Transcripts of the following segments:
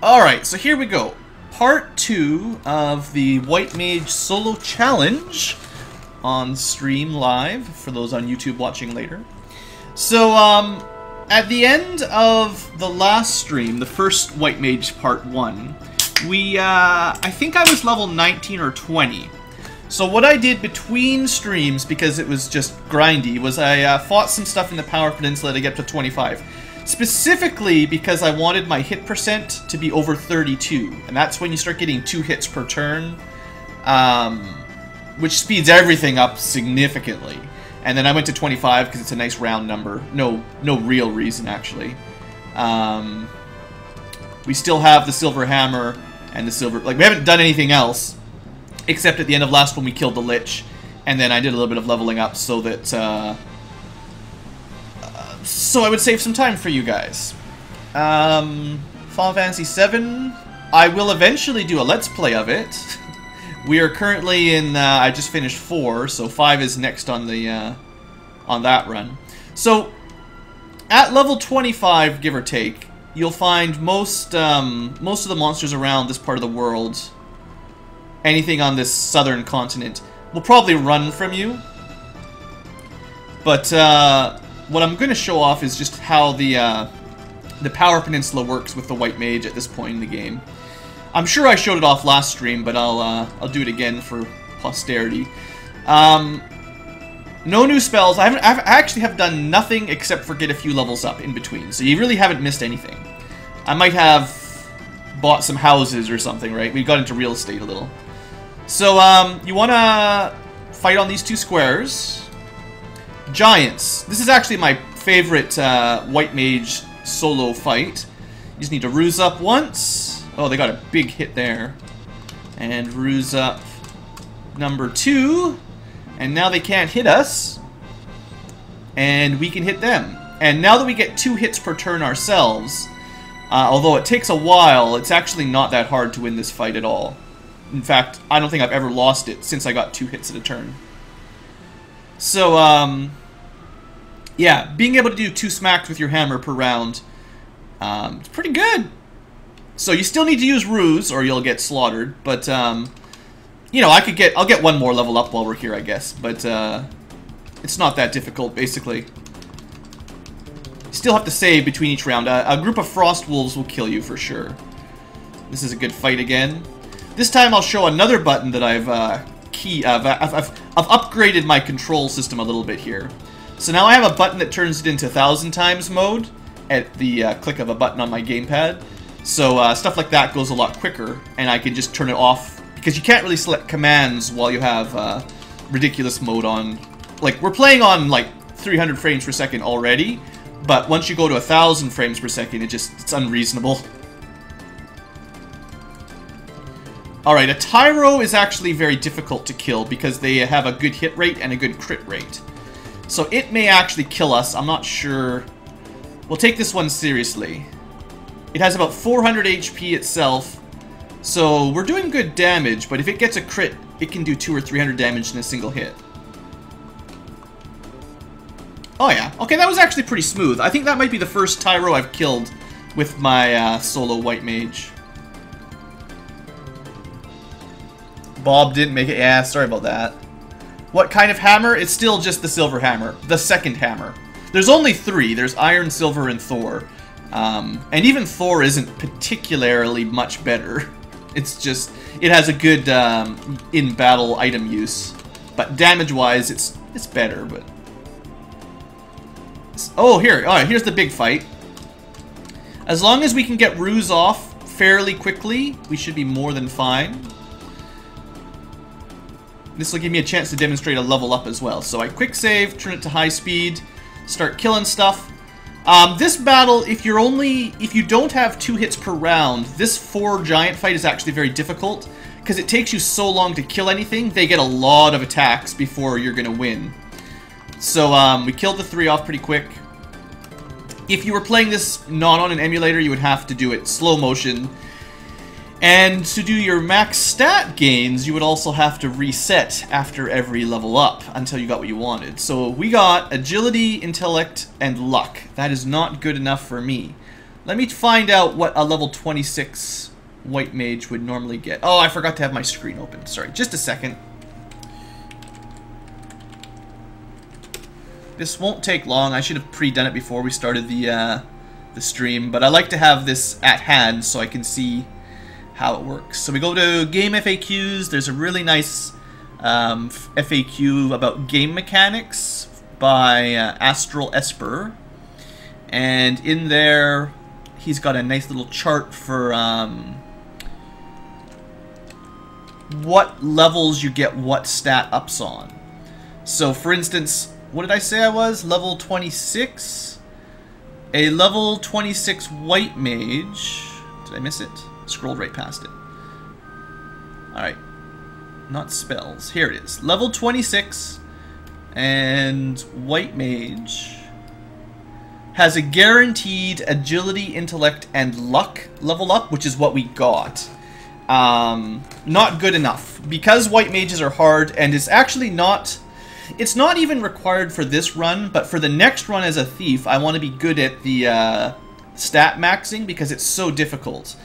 Alright, so here we go. Part 2 of the White Mage Solo Challenge on stream live, for those on YouTube watching later. So, at the end of the last stream, the first White Mage Part 1, I think I was level 19 or 20. So what I did between streams, because it was just grindy, was I fought some stuff in the Power Peninsula to get to 25. Specifically because I wanted my hit percent to be over 32, and that's when you start getting 2 hits per turn, which speeds everything up significantly. And then I went to 25 because it's a nice round number. No real reason, actually. We still have the Silver Hammer and the Silver... Like, we haven't done anything else, except at the end of last one we killed the Lich, and then I did a little bit of leveling up so that... so I would save some time for you guys. Final Fantasy VII, I will eventually do a Let's Play of it. We are currently in, I just finished 4, so 5 is next on the, on that run. So, at level 25, give or take, you'll find most of the monsters around this part of the world, anything on this southern continent, will probably run from you. But, what I'm going to show off is just how the Power Peninsula works with the White Mage at this point in the game. I'm sure I showed it off last stream, but I'll do it again for posterity. No new spells. I actually have done nothing except for get a few levels up in between, so you really haven't missed anything. I might have bought some houses or something, right? We got into real estate a little. So you want to fight on these 2 squares. Giants. This is actually my favorite White Mage solo fight. You just need to ruse up once. Oh, they got a big hit there. And ruse up number 2. And now they can't hit us. And we can hit them. And now that we get 2 hits per turn ourselves, although it takes a while, it's actually not that hard to win this fight at all. In fact, I don't think I've ever lost it since I got 2 hits at a turn. So, yeah, being able to do 2 smacks with your hammer per round, it's pretty good. So you still need to use ruse, or you'll get slaughtered. But, you know, I'll get 1 more level up while we're here, I guess. But, it's not that difficult, basically. You still have to save between each round. A group of frost wolves will kill you for sure. This is a good fight again. This time I'll show another button that I've upgraded my control system a little bit here. So now I have a button that turns it into 1000 times mode at the click of a button on my gamepad. So stuff like that goes a lot quicker, and I can just turn it off, because you can't really select commands while you have ridiculous mode on. Like, we're playing on like 300 frames per second already, but once you go to 1000 frames per second, it's unreasonable. Alright, a Tyro is actually very difficult to kill because they have a good hit rate and a good crit rate. So it may actually kill us, I'm not sure. We'll take this one seriously. It has about 400 HP itself, so we're doing good damage, but if it gets a crit, it can do 200 or 300 damage in a single hit. Oh yeah, okay, that was actually pretty smooth. I think that might be the first Tyro I've killed with my solo White Mage. Bob didn't make it. Yeah, sorry about that. What kind of hammer? It's still just the Silver Hammer. The second hammer. There's only 3. There's Iron, Silver, and Thor. And even Thor isn't particularly much better. It's just... It has a good in-battle item use. But damage-wise, it's better, but... Oh, here. Alright, here's the big fight. As long as we can get ruse off fairly quickly, we should be more than fine. This will give me a chance to demonstrate a level up as well. So I quick save, turn it to high speed, start killing stuff. This battle, if you don't have 2 hits per round, this 4 giant fight is actually very difficult because it takes you so long to kill anything. They get a lot of attacks before you're gonna win. So we killed the 3 off pretty quick. If you were playing this not on an emulator, you would have to do it slow motion. And to do your max stat gains, you would also have to reset after every level up until you got what you wanted. So we got agility, intellect, and luck. That is not good enough for me. Let me find out what a level 26 white mage would normally get. Oh, I forgot to have my screen open. Sorry, just a second. This won't take long. I should have pre-done it before we started the stream, but I like to have this at hand so I can see how it works. So we go to game FAQs. There's a really nice FAQ about game mechanics by Astral Esper, and in there he's got a nice little chart for what levels you get what stat ups on. So for instance, what did I say I was? Level 26? A level 26 white mage. Did I miss it? Scrolled right past it. Alright. Not spells. Here it is. Level 26 and white mage has a guaranteed agility, intellect, and luck level up, which is what we got. Not good enough. Because white mages are hard, and it's actually not... It's not even required for this run, but for the next run as a thief, I want to be good at the stat maxing because it's so difficult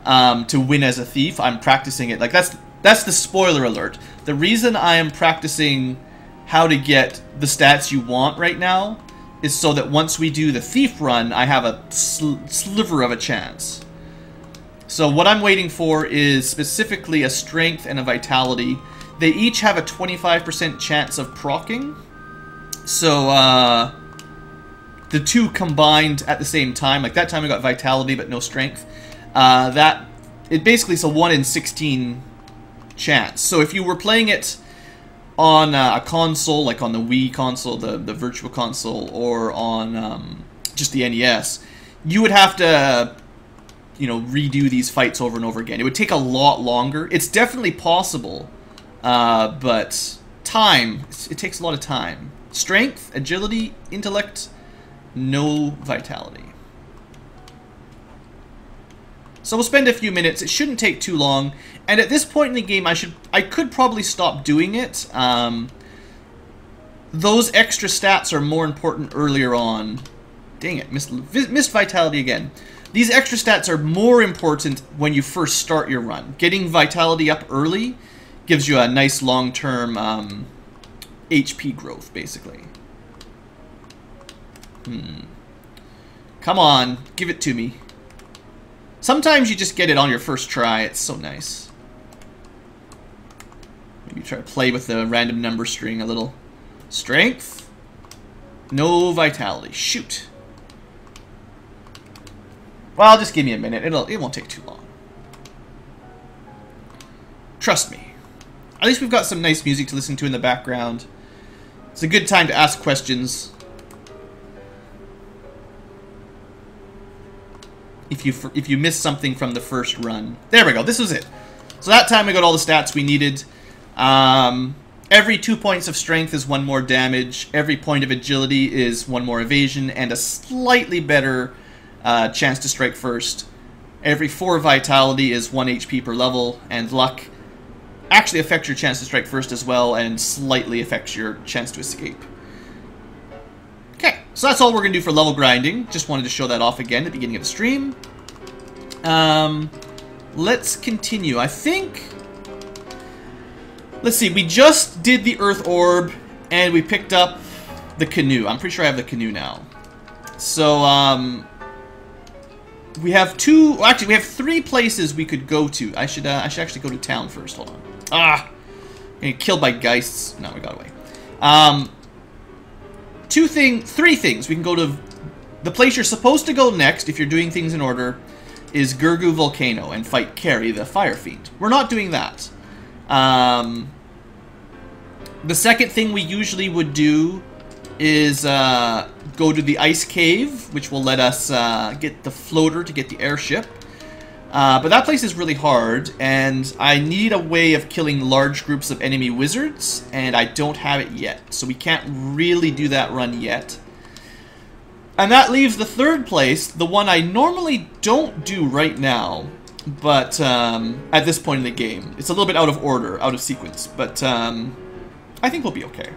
to win as a thief. I'm practicing it. Like, that's the spoiler alert. The reason I am practicing how to get the stats you want right now is so that once we do the thief run, I have a sliver of a chance. So what I'm waiting for is specifically a strength and a vitality. They each have a 25% chance of proccing. So, the two combined at the same time, like that time I got vitality but no strength, it basically is a 1 in 16 chance. So if you were playing it on a console, like on the Wii console, the Virtual Console, or on just the NES, you would have to, you know, redo these fights over and over again. It would take a lot longer. It's definitely possible. But time, it takes a lot of time. Strength, agility, intellect, no vitality. So we'll spend a few minutes. It shouldn't take too long. And at this point in the game, I could probably stop doing it. Those extra stats are more important earlier on. Dang it, missed vitality again. These extra stats are more important when you first start your run. Getting vitality up early gives you a nice long-term HP growth, basically. Come on, give it to me. Sometimes you just get it on your first try. It's so nice. Maybe try to play with the random number string a little. Strength. No vitality. Shoot. Well, just give me a minute. It won't take too long. Trust me. At least we've got some nice music to listen to in the background. It's a good time to ask questions. If you missed something from the first run. There we go. This was it. So that time we got all the stats we needed. Every 2 points of strength is 1 more damage. Every point of agility is 1 more evasion and a slightly better chance to strike first. Every 4 vitality is 1 HP per level, and luck actually affects your chance to strike first as well, and slightly affects your chance to escape. Okay, so that's all we're going to do for level grinding. Just wanted to show that off again at the beginning of the stream. Let's continue. I think... Let's see, we just did the Earth Orb, and we picked up the canoe. I'm pretty sure I have the canoe now. So, we have actually, we have 3 places we could go to. I should actually go to town first. Hold on. Getting killed by geists. No, we got away. 3 things. We can go to the place you're supposed to go next if you're doing things in order is Gurgu Volcano and fight Carrie, the Fire Fiend. We're not doing that. The second thing we usually would do is go to the Ice Cave, which will let us get the floater to get the airship. But that place is really hard, and I need a way of killing large groups of enemy wizards, and I don't have it yet. So we can't really do that run yet. And that leaves the third place, the one I normally don't do right now, but at this point in the game. It's a little bit out of order, out of sequence, but I think we'll be okay.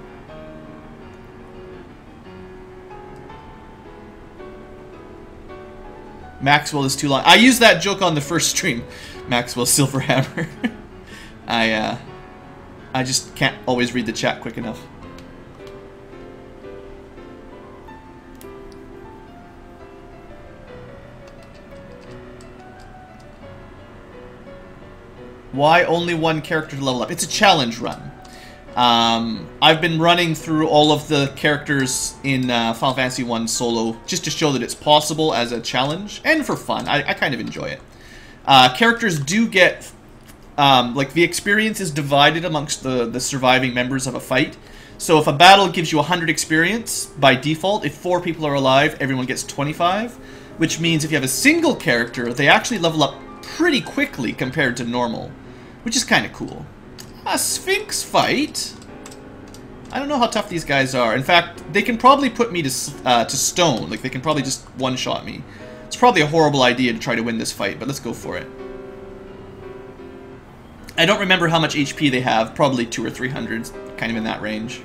Maxwell is too long. I used that joke on the first stream. Maxwell Silverhammer. I just can't always read the chat quick enough. Why only one character to level up? It's a challenge run. I've been running through all of the characters in Final Fantasy 1 solo just to show that it's possible as a challenge and for fun. I kind of enjoy it. Characters do get, like, the experience is divided amongst the surviving members of a fight. So if a battle gives you 100 experience, by default, if 4 people are alive, everyone gets 25. Which means if you have a single character, they actually level up pretty quickly compared to normal. Which is kind of cool. A Sphinx fight? I don't know how tough these guys are. In fact, they can probably put me to stone. Like, they can probably just one-shot me. It's probably a horrible idea to try to win this fight, but let's go for it. I don't remember how much HP they have. Probably 200 or 300, kind of in that range.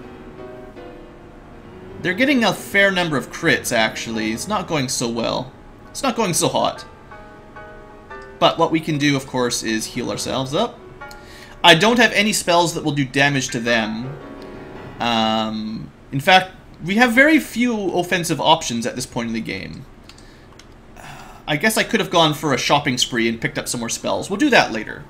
They're getting a fair number of crits, actually. It's not going so well. It's not going so hot. But what we can do, of course, is heal ourselves up. I don't have any spells that will do damage to them. In fact, we have very few offensive options at this point in the game. I guess I could have gone for a shopping spree and picked up some more spells. We'll do that later.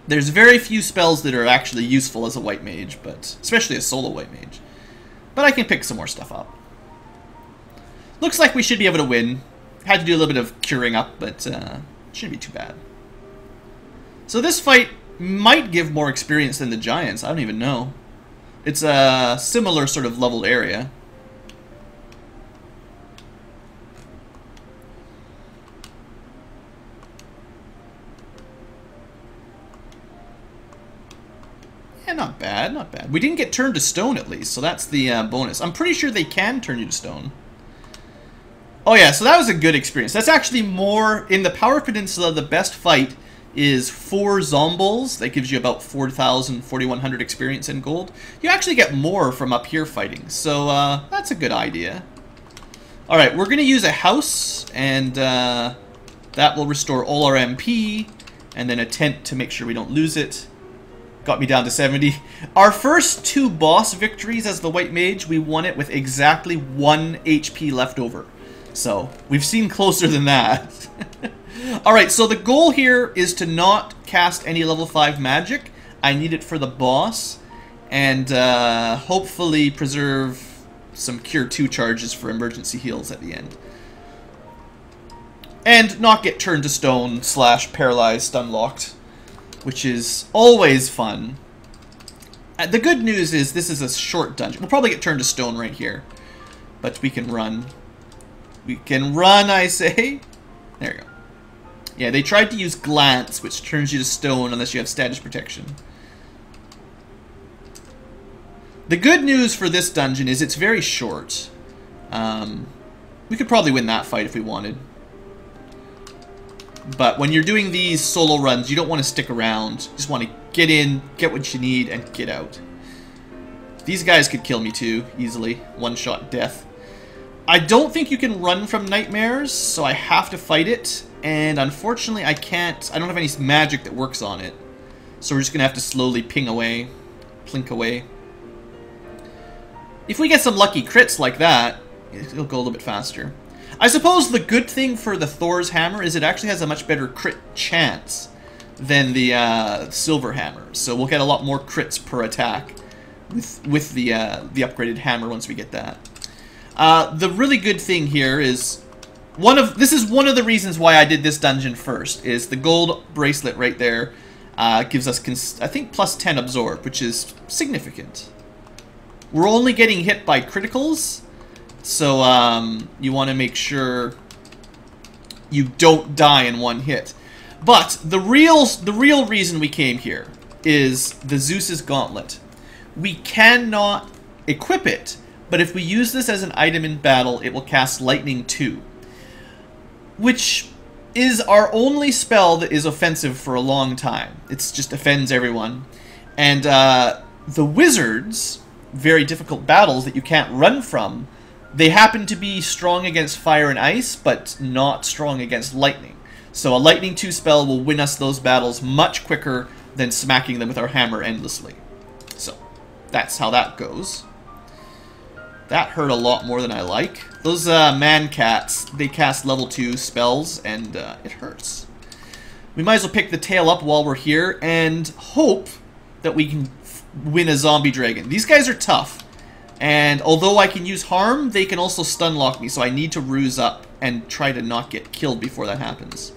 There's very few spells that are actually useful as a white mage, but especially a solo white mage. But I can pick some more stuff up. Looks like we should be able to win. Had to do a little bit of curing up, but shouldn't be too bad. So this fight might give more experience than the giants. I don't even know. It's a similar sort of leveled area. Yeah, not bad, not bad. We didn't get turned to stone at least, so that's the bonus. I'm pretty sure they can turn you to stone. Oh yeah, so that was a good experience. That's actually more... In the Power Peninsula, the best fight is 4 Zombols. That gives you about 4,000, 4,100 experience and gold. You actually get more from up here fighting, so that's a good idea. Alright, we're going to use a house, and that will restore all our MP, and then a tent to make sure we don't lose it. Got me down to 70. Our first 2 boss victories as the White Mage, we won it with exactly 1 HP left over. So, we've seen closer than that. Alright, so the goal here is to not cast any level 5 magic. I need it for the boss. And hopefully preserve some Cure 2 charges for emergency heals at the end. And not get turned to stone / paralyzed, stun locked. Which is always fun. The good news is this is a short dungeon. We'll probably get turned to stone right here. But we can run. We can run, I say. There you go. Yeah, they tried to use Glance, which turns you to stone unless you have status protection. The good news for this dungeon is it's very short. We could probably win that fight if we wanted. But when you're doing these solo runs, you don't want to stick around. You just want to get in, get what you need, and get out. These guys could kill me too, easily. One-shot death. I don't think you can run from nightmares, so I have to fight it. And unfortunately, I can't. I don't have any magic that works on it. So we're just going to have to slowly ping away. Plink away. If we get some lucky crits like that, it'll go a little bit faster. I suppose the good thing for the Thor's Hammer is it actually has a much better crit chance than the Silver Hammer. So we'll get a lot more crits per attack with the upgraded hammer once we get that. The really good thing here is this is one of the reasons why I did this dungeon first, is the gold bracelet right there gives us, I think, plus 10 absorb, which is significant. We're only getting hit by criticals, so you want to make sure you don't die in one hit. But the real reason we came here is the Zeus's Gauntlet. We cannot equip it, but if we use this as an item in battle, it will cast Lightning 2. Which is our only spell that is offensive for a long time. It just offends everyone. And the wizards, very difficult battles that you can't run from, They happen to be strong against fire and ice, but not strong against lightning. So a lightning 2 spell will win us those battles much quicker than smacking them with our hammer endlessly. So that's how that goes. That hurt a lot more than I like. Those man cats, they cast level 2 spells, and it hurts. We might as well pick the tail up while we're here and hope that we can win a zombie dragon. These guys are tough, and although I can use harm, they can also stun lock me, so I need to ruse up and try to not get killed before that happens.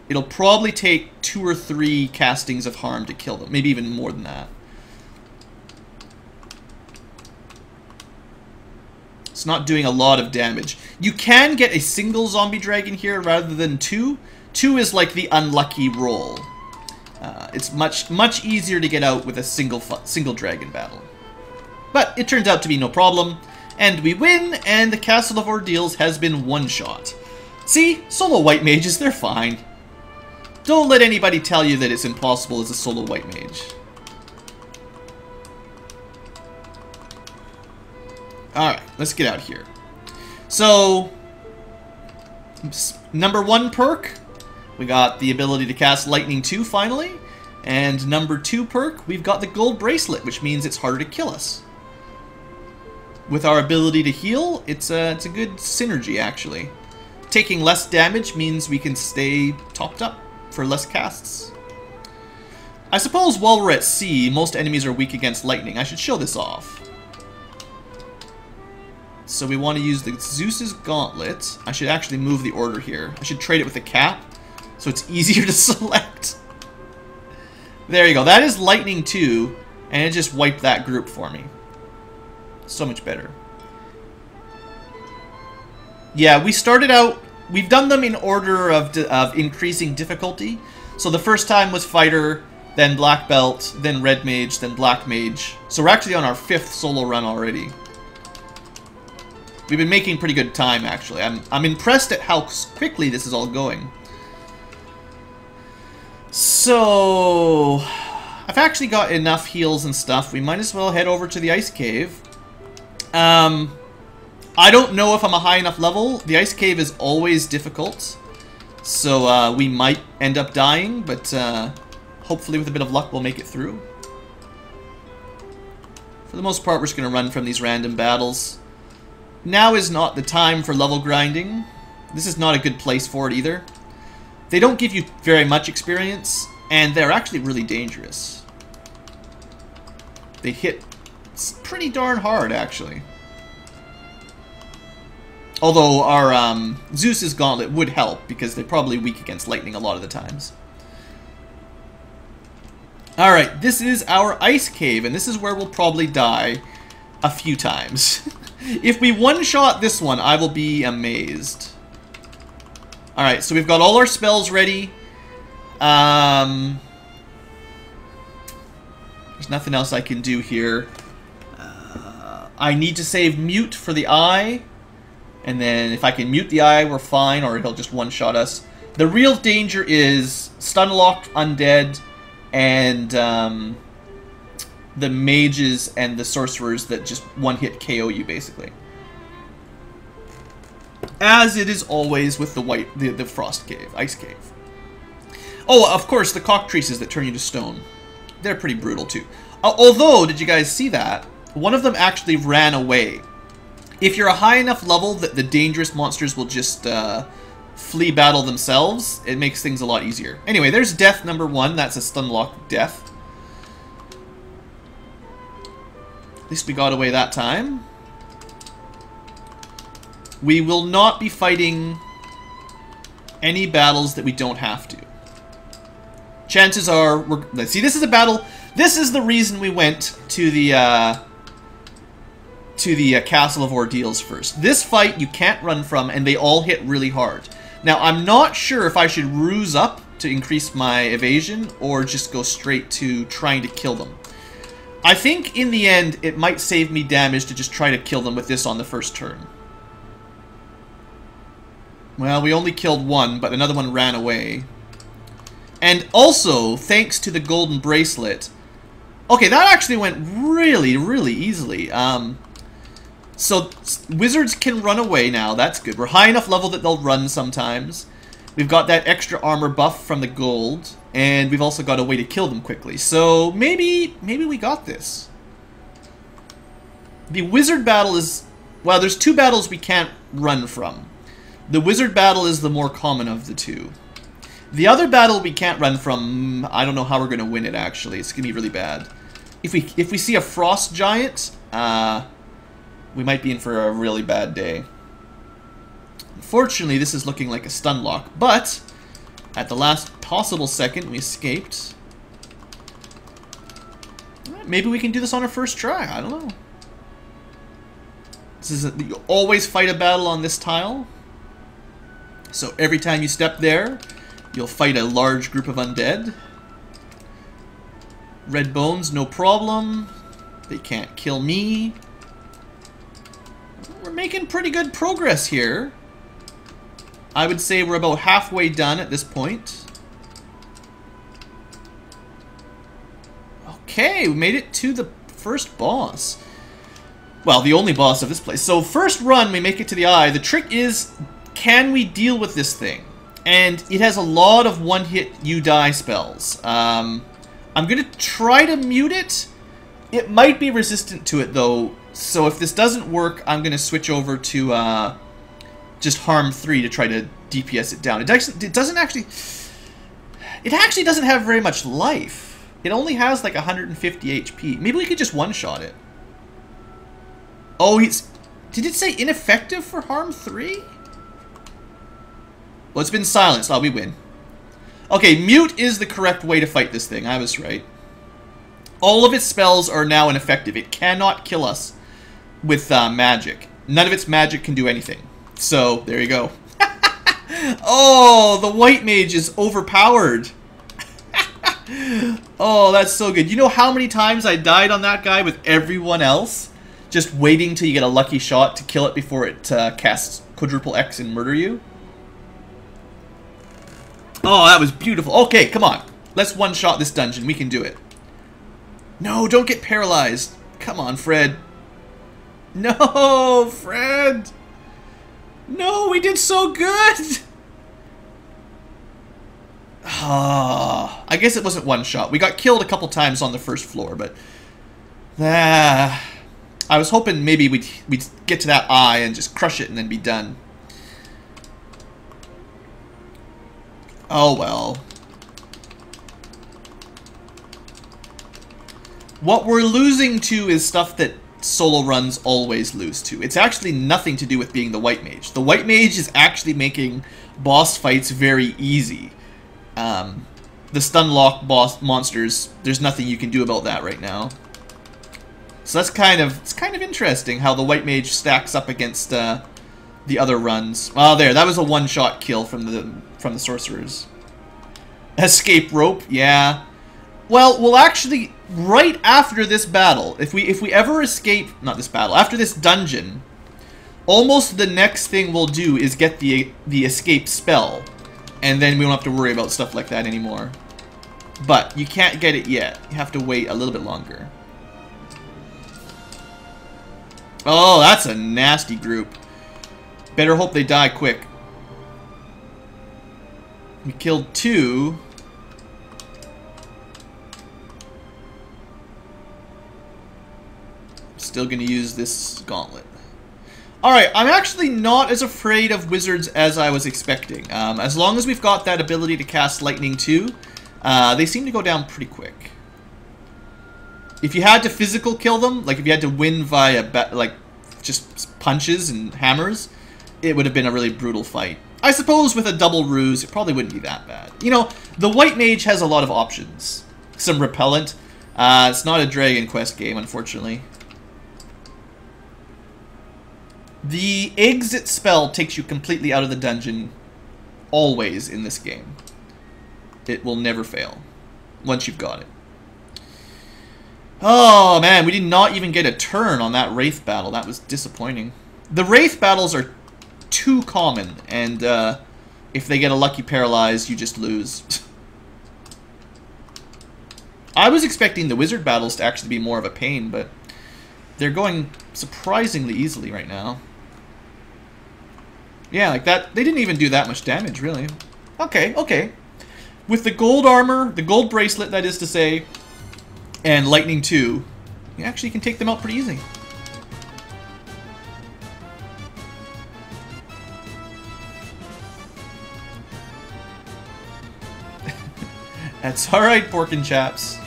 It'll probably take 2 or 3 castings of harm to kill them, maybe even more than that. It's not doing a lot of damage. You can get a single zombie dragon here rather than 2. 2 is like the unlucky roll. It's much easier to get out with a single dragon battle. But it turns out to be no problem, and we win, and the Castle of Ordeals has been one-shot. See? Solo white mages, they're fine. Don't let anybody tell you that it's impossible as a solo white mage. Alright, let's get out here. So, number 1 perk, we got the ability to cast Lightning 2 finally. And number 2 perk, we've got the gold bracelet, which means it's harder to kill us. With our ability to heal, it's a good synergy actually. Taking less damage means we can stay topped up for less casts. I suppose while we're at sea, most enemies are weak against lightning. I should show this off. So we want to use the Zeus's Gauntlet. I should actually move the order here. I should trade it with the cap, so it's easier to select. There you go. That is Lightning 2, and it just wiped that group for me. So much better. Yeah, we started out... We've done them in order of increasing difficulty. So the first time was Fighter, then Black Belt, then Red Mage, then Black Mage. So we're actually on our 5th solo run already. We've been making pretty good time, actually. I'm impressed at how quickly this is all going. So, I've actually got enough heals and stuff. We might as well head over to the Ice Cave. I don't know if I'm a high enough level. The Ice Cave is always difficult. So, we might end up dying, but hopefully with a bit of luck we'll make it through. For the most part, we're just going to run from these random battles. Now is not the time for level grinding. This is not a good place for it either. They don't give you very much experience, and they're actually really dangerous. They hit pretty darn hard, actually. Although our Zeus's Gauntlet would help, because they're probably weak against lightning a lot of the times. Alright, this is our Ice Cave, and this is where we'll probably die a few times. If we one-shot this one, I will be amazed. Alright, so we've got all our spells ready. There's nothing else I can do here. I need to save mute for the eye. And then if I can mute the eye, we're fine, or he'll just one-shot us. The real danger is stun-locked undead and the mages and the sorcerers that just one-hit KO you, basically. As it is always with the Frost Cave, Ice Cave. Oh, of course, the cockatrices that turn you to stone. They're pretty brutal, too. Although, did you guys see that? One of them actually ran away. If you're a high enough level that the dangerous monsters will just flee battle themselves, it makes things a lot easier. Anyway, there's death number 1. That's a stun-locked death. At least we got away that time. We will not be fighting any battles that we don't have to. Chances are, see, this is a battle. This is the reason we went to the Castle of Ordeals first. This fight you can't run from, and they all hit really hard. Now, I'm not sure if I should ruse up to increase my evasion, or just go straight to trying to kill them. I think, in the end, it might save me damage to just try to kill them with this on the first turn. Well, we only killed one, but another one ran away. And also, thanks to the golden bracelet... Okay, that actually went really, really easily. So, wizards can run away now. That's good. We're high enough level that they'll run sometimes. We've got that extra armor buff from the gold. And we've also got a way to kill them quickly. So, maybe we got this. The wizard battle is... Well, there's two battles we can't run from. The wizard battle is the more common of the two. The other battle we can't run from, I don't know how we're going to win it, actually. It's going to be really bad. If we see a frost giant, we might be in for a really bad day. Unfortunately, this is looking like a stun lock, but at the last possible second, we escaped. Maybe we can do this on our first try. I don't know. You always fight a battle on this tile. So every time you step there, you'll fight a large group of undead. Red bones, no problem. They can't kill me. We're making pretty good progress here. I would say we're about halfway done at this point. Okay, we made it to the first boss. Well, the only boss of this place. So first run, we make it to the eye. The trick is, can we deal with this thing? And it has a lot of one-hit you die spells. I'm going to try to mute it. It might be resistant to it, though. So if this doesn't work, I'm going to switch over to just harm 3 to try to DPS it down. It doesn't actually... It actually doesn't have very much life. It only has like 150 HP. Maybe we could just one-shot it. Oh, did it say ineffective for harm 3? Well, it's been silenced. Oh, we win. Okay, mute is the correct way to fight this thing. I was right. All of its spells are now ineffective. It cannot kill us with magic. None of its magic can do anything. So, there you go. Oh, the white mage is overpowered. Oh, that's so good. You know how many times I died on that guy with everyone else? Just waiting till you get a lucky shot to kill it before it casts quadruple X and murder you. Oh, that was beautiful. Okay, come on. Let's one-shot this dungeon. We can do it. No, don't get paralyzed. Come on, Fred. No, Fred. No, we did so good. Ah, I guess it wasn't one shot. We got killed a couple times on the first floor, but... I was hoping maybe we'd get to that eye and just crush it and then be done. Oh well. What we're losing to is stuff that solo runs always lose to. It's actually nothing to do with being the white mage. The white mage is actually making boss fights very easy. The stun lock boss monsters, there's nothing you can do about that right now. So that's it's kind of interesting how the white mage stacks up against the other runs. Oh, there, that was a one-shot kill from the sorcerers. Escape rope, yeah. Well, we'll actually, right after this battle, if we ever escape, not this battle, after this dungeon, almost the next thing we'll do is get the escape spell, and then we won't have to worry about stuff like that anymore. But you can't get it yet. You have to wait a little bit longer. Oh, that's a nasty group. Better hope they die quick. We killed 2. Still gonna use this gauntlet. Alright, I'm actually not as afraid of wizards as I was expecting. As long as we've got that ability to cast lightning too, they seem to go down pretty quick. If you had to physical kill them, like if you had to win via like just punches and hammers, it would have been a really brutal fight. I suppose with a double ruse, it probably wouldn't be that bad. You know, the white mage has a lot of options. Some repellent. It's not a Dragon Quest game, unfortunately. The exit spell takes you completely out of the dungeon, always in this game. It will never fail, once you've got it. Oh man, we did not even get a turn on that Wraith battle. That was disappointing. The Wraith battles are too common, and if they get a lucky paralyze, you just lose. I was expecting the wizard battles to actually be more of a pain, but they're going surprisingly easily right now. Yeah, like that. They didn't even do that much damage, really. Okay, okay. With the gold armor, the gold bracelet, that is to say, and lightning 2, you actually can take them out pretty easy. That's alright, Porkin' Chaps.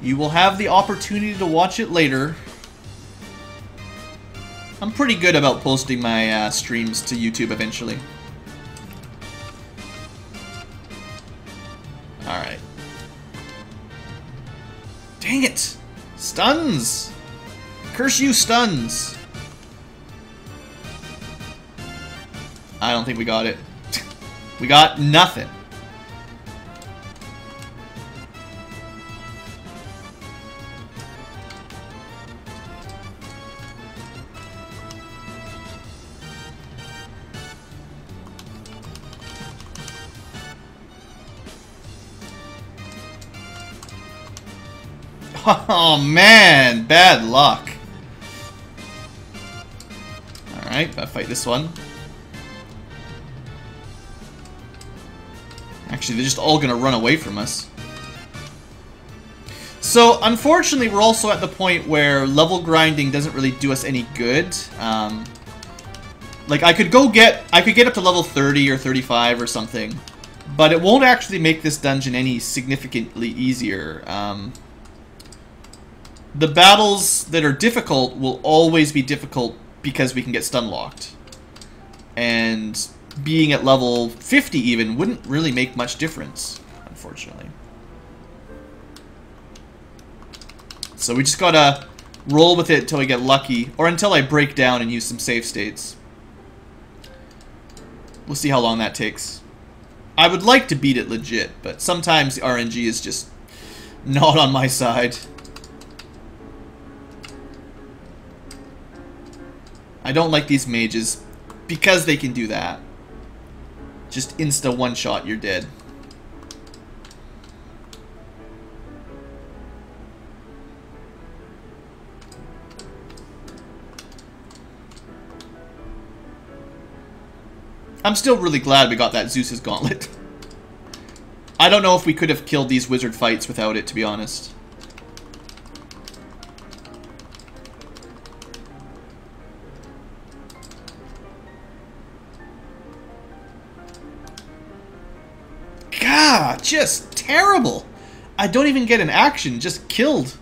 You will have the opportunity to watch it later. I'm pretty good about posting my streams to YouTube eventually. Alright. Dang it! Stuns! Curse you, stuns! I don't think we got it. We got nothing. Oh man, bad luck. Alright, gotta fight this one. Actually, they're just all gonna run away from us. So, unfortunately, we're also at the point where level grinding doesn't really do us any good. Like, I could get up to level 30 or 35 or something, but it won't actually make this dungeon any significantly easier. The battles that are difficult will always be difficult because we can get stun locked. And being at level 50 even wouldn't really make much difference, unfortunately. So we just gotta roll with it until we get lucky, or until I break down and use some save states. We'll see how long that takes. I would like to beat it legit, but sometimes the RNG is just not on my side. I don't like these mages because they can do that. Just insta one-shot, you're dead. I'm still really glad we got that Zeus's Gauntlet. I don't know if we could have killed these wizard fights without it, to be honest. God, just terrible. I don't even get an action, just killed.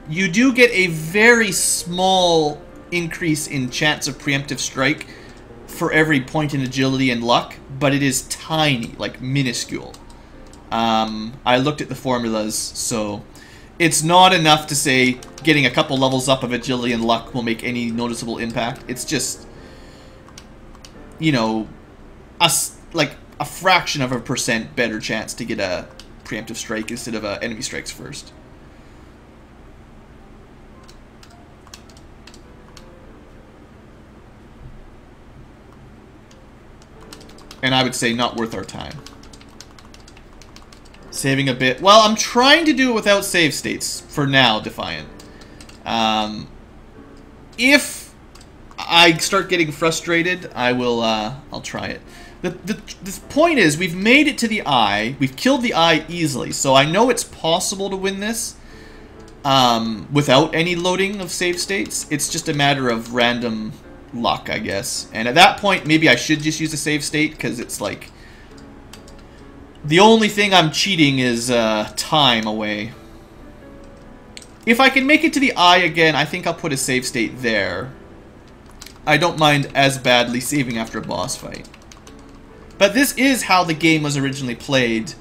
You do get a very small increase in chance of preemptive strike for every point in agility and luck, but it is tiny, like minuscule. I looked at the formulas, so it's not enough to say getting a couple levels up of agility and luck will make any noticeable impact. It's just, you know, like a fraction of a % better chance to get a preemptive strike instead of enemy strikes first. And I would say not worth our time. Saving a bit. Well, I'm trying to do it without save states for now, Defiant. If I start getting frustrated, I will. I'll try it. The point is, we've made it to the eye. We've killed the eye easily, so I know it's possible to win this without any loading of save states. It's just a matter of random luck, I guess. And at that point, maybe I should just use a save state, because it's like the only thing I'm cheating is time away. If I can make it to the eye again, I think I'll put a save state there. I don't mind as badly saving after a boss fight. But this is how the game was originally played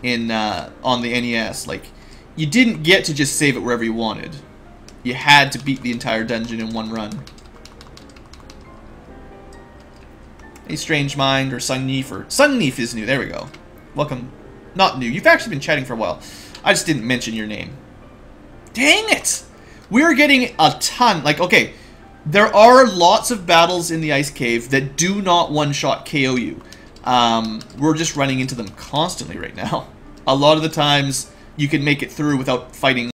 in on the NES. Like, you didn't get to just save it wherever you wanted. You had to beat the entire dungeon in one run. A Strange Mind or Sunneef, or Sunneef is new. There we go. Welcome. Not new. You've actually been chatting for a while. I just didn't mention your name. Dang it! We're getting a ton. Like, okay, there are lots of battles in the Ice Cave that do not one-shot KO you. we're just running into them constantly right now. A lot of the times, you can make it through without fighting